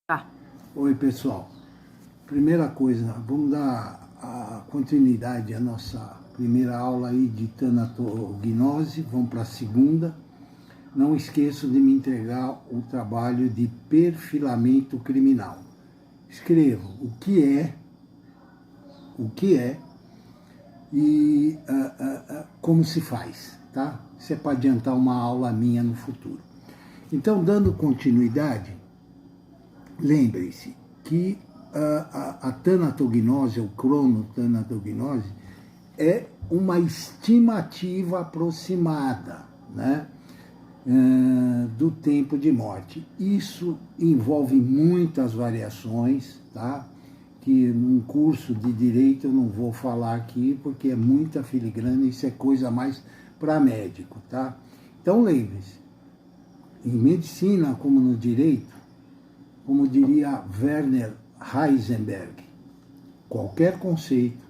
Tá. Oi, pessoal. Primeira coisa, vamos dar a continuidade à nossa primeira aula aí de tanatognose, vamos para a segunda. Não esqueço de me entregar o trabalho de perfilamento criminal. Escrevo o que é e como se faz, tá? Isso é para adiantar uma aula minha no futuro. Então, dando continuidade, lembre-se que a tanatognose, ou cronotanatognose, é uma estimativa aproximada, né, do tempo de morte. Isso envolve muitas variações, tá? Que num curso de direito eu não vou falar aqui, porque é muita filigrana, isso é coisa mais para médico, tá? Então lembre-se, em medicina como no direito, como diria Werner Heisenberg, qualquer conceito,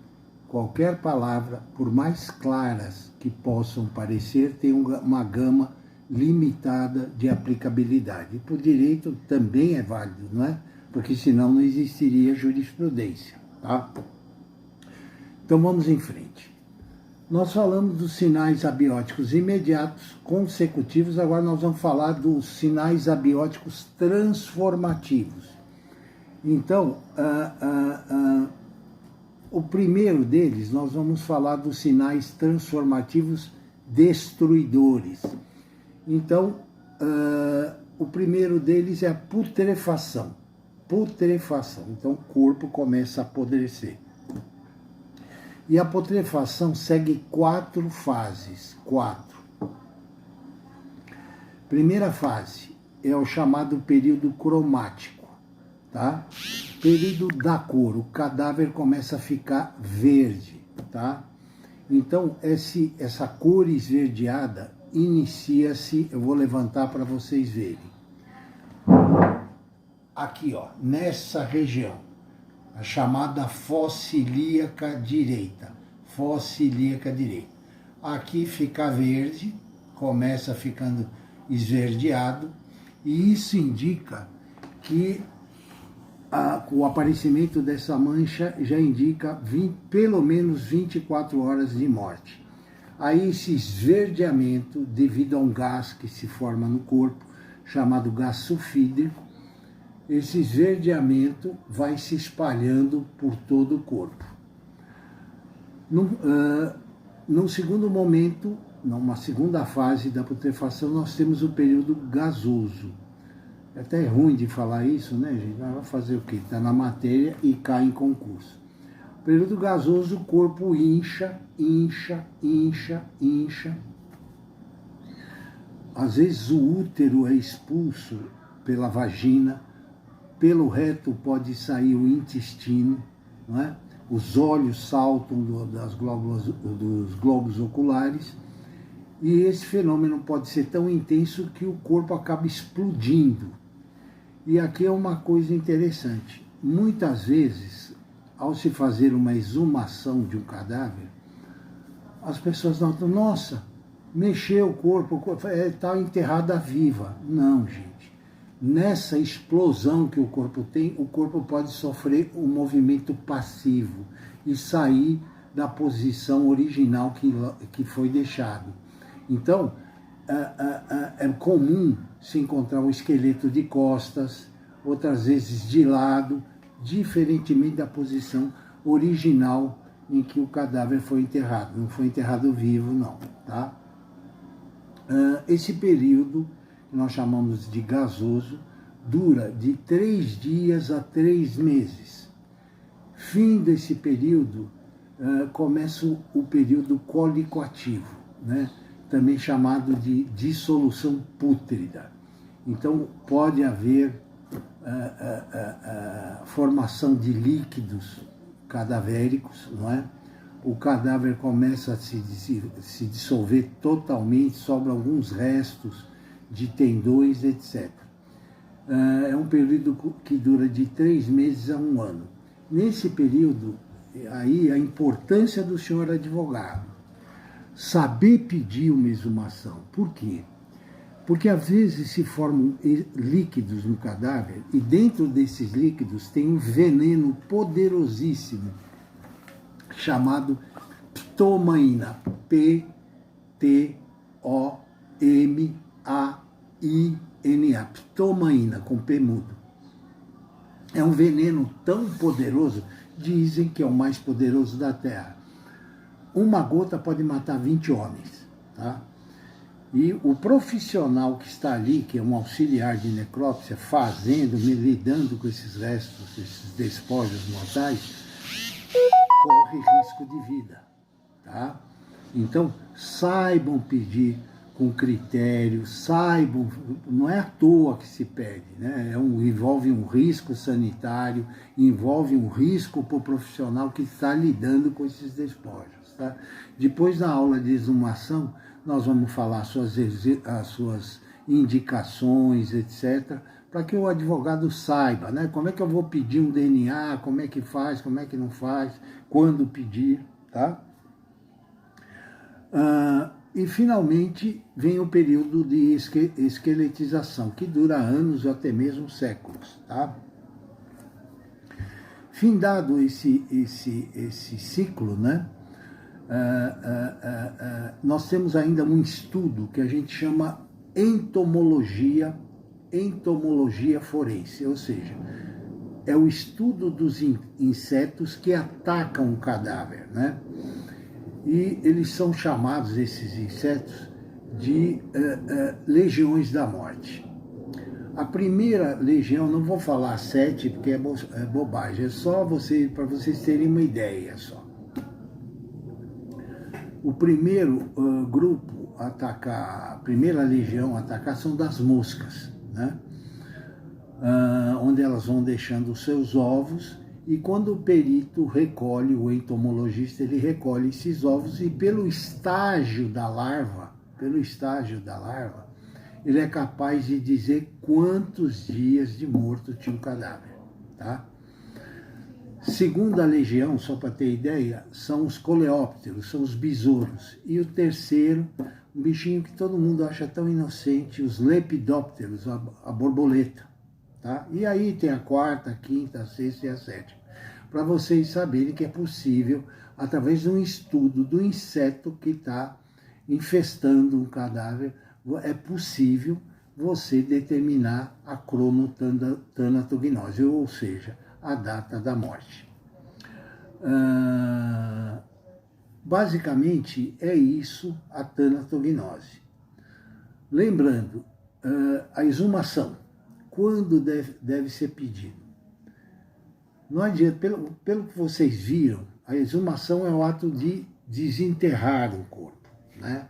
qualquer palavra, por mais claras que possam parecer, tem uma gama limitada de aplicabilidade. E para o direito também é válido, não é? Porque senão não existiria jurisprudência, tá? Então vamos em frente. Nós falamos dos sinais abióticos imediatos, consecutivos, agora nós vamos falar dos sinais abióticos transformativos. Então, o primeiro deles, nós vamos falar dos sinais transformativos destruidores. Então, o primeiro deles é a putrefação. Putrefação. Então, o corpo começa a apodrecer. E a putrefação segue 4 fases. 4. Primeira fase é o chamado período cromático, tá? Período da cor, o cadáver começa a ficar verde, tá? Então, essa cor esverdeada inicia-se, eu vou levantar para vocês verem. Aqui, ó, nessa região, a chamada fossa ilíaca direita. Fossa ilíaca direita. Aqui fica verde, começa ficando esverdeado, e isso indica que o aparecimento dessa mancha já indica pelo menos 24 horas de morte. Aí esse esverdeamento, devido a um gás que se forma no corpo, chamado gás sulfídrico, esse esverdeamento vai se espalhando por todo o corpo. Num segundo momento, numa segunda fase da putrefação, nós temos o período gasoso. É até ruim de falar isso, né, gente? Mas vai fazer o quê? Está na matéria e cai em concurso. Período gasoso, o corpo incha. Às vezes o útero é expulso pela vagina, pelo reto pode sair o intestino, não é? Os olhos saltam dos globos oculares, e esse fenômeno pode ser tão intenso que o corpo acaba explodindo. E aqui é uma coisa interessante. Muitas vezes, ao se fazer uma exumação de um cadáver, as pessoas notam, nossa, mexeu o corpo está enterrada viva. Não, gente. Nessa explosão que o corpo tem, o corpo pode sofrer um movimento passivo e sair da posição original que foi deixado. Então, é comum se encontrar um esqueleto de costas, outras vezes de lado, diferentemente da posição original em que o cadáver foi enterrado. Não foi enterrado vivo, não, tá? Esse período, que nós chamamos de gasoso, dura de 3 dias a 3 meses. Fim desse período, começa o período cólico-ativo, né? Também chamado de dissolução pútrida. Então, pode haver formação de líquidos cadavéricos, não é? O cadáver começa a se dissolver totalmente, sobram alguns restos de tendões, etc. É um período que dura de 3 meses a 1 ano. Nesse período, aí a importância do senhor advogado, saber pedir uma exumação. Por quê? Porque às vezes se formam líquidos no cadáver e dentro desses líquidos tem um veneno poderosíssimo chamado ptomaina, P-T-O-M-A-I-N-A, ptomaina, com P mudo. É um veneno tão poderoso, dizem que é o mais poderoso da Terra. Uma gota pode matar 20 homens, tá? E o profissional que está ali, que é um auxiliar de necrópsia, lidando com esses restos, esses despojos mortais, corre risco de vida, tá? Então, saibam pedir com critério, saibam, não é à toa que se pede, né? Envolve um risco sanitário, envolve um risco para o profissional que está lidando com esses despojos, tá? Depois da aula de exumação, nós vamos falar as suas indicações, etc., para que o advogado saiba, né? Como é que eu vou pedir um DNA, como é que faz, como é que não faz, quando pedir, tá? E, finalmente, vem o período de esqueletização, que dura anos ou até mesmo séculos, tá? Findado esse ciclo, né? Nós temos ainda um estudo que a gente chama entomologia forense, ou seja, é o estudo dos insetos que atacam o cadáver, né? E eles são chamados, esses insetos, de legiões da morte. A primeira legião, não vou falar 7, porque é bobagem, é só para vocês terem uma ideia só. O primeiro grupo a atacar, a primeira legião a atacar são das moscas, né? Onde elas vão deixando os seus ovos, e quando o perito recolhe, o entomologista, ele recolhe esses ovos e pelo estágio da larva, ele é capaz de dizer quantos dias de morto tinha o cadáver, tá? Segunda legião, só para ter ideia, são os coleópteros, são os besouros. E o terceiro, um bichinho que todo mundo acha tão inocente, os lepidópteros, a borboleta, tá? E aí tem a quarta, a quinta, a sexta e a sétima. Para vocês saberem que é possível, através de um estudo do inseto que está infestando um cadáver, é possível você determinar a cronotanatognose, ou seja, a data da morte. Basicamente, é isso a tanatognose. Lembrando, a exumação, quando deve ser pedido? Não adianta, pelo que vocês viram, a exumação é o ato de desenterrar o corpo, né?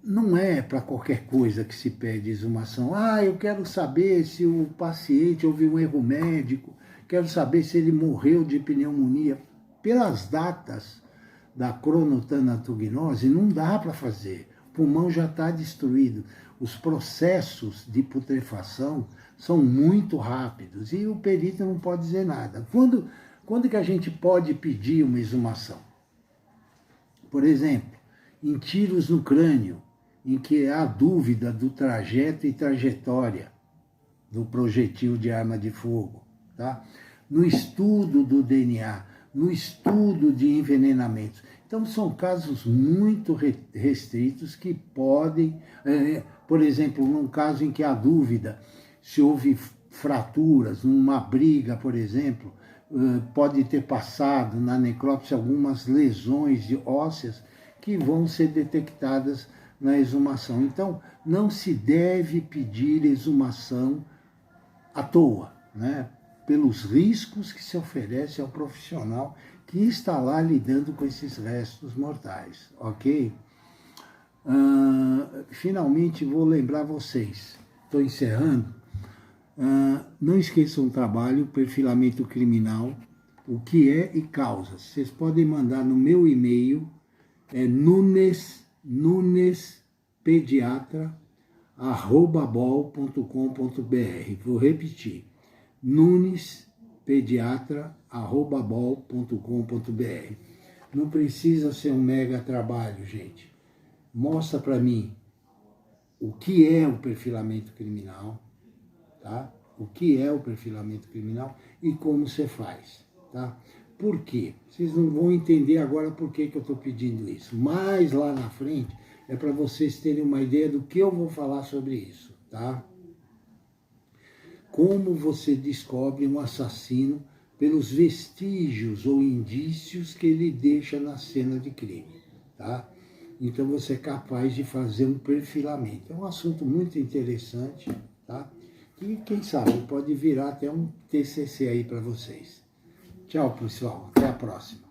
Não é para qualquer coisa que se pede exumação. Eu quero saber se o paciente houve um erro médico, quero saber se ele morreu de pneumonia. Pelas datas da cronotanatognose, não dá para fazer. O pulmão já está destruído. Os processos de putrefação são muito rápidos e o perito não pode dizer nada. Quando que a gente pode pedir uma exumação? Por exemplo, em tiros no crânio, em que há dúvida do trajeto e trajetória do projetil de arma de fogo, tá? No estudo do DNA, no estudo de envenenamentos. Então, são casos muito restritos que podem, por exemplo, num caso em que há dúvida se houve fraturas, numa briga, por exemplo, pode ter passado na necrópsia algumas lesões ósseas que vão ser detectadas na exumação. Então, não se deve pedir exumação à toa, né? Pelos riscos que se oferece ao profissional que está lá lidando com esses restos mortais, ok? Finalmente, vou lembrar vocês, estou encerrando, não esqueçam o trabalho, perfilamento criminal, o que é e causas. Vocês podem mandar no meu e-mail, nunespediatra@bol.com.br. Vou repetir, nunespediatra@bol.com.br. Não precisa ser um mega trabalho, gente. Mostra para mim o que é o perfilamento criminal, tá? O que é o perfilamento criminal e como você faz, tá? Por quê? Vocês não vão entender agora por que eu estou pedindo isso, mas lá na frente é para vocês terem uma ideia do que eu vou falar sobre isso, tá? Como você descobre um assassino pelos vestígios ou indícios que ele deixa na cena de crime, tá? Então você é capaz de fazer um perfilamento. É um assunto muito interessante, tá? E quem sabe pode virar até um TCC aí para vocês. Tchau, pessoal. Até a próxima.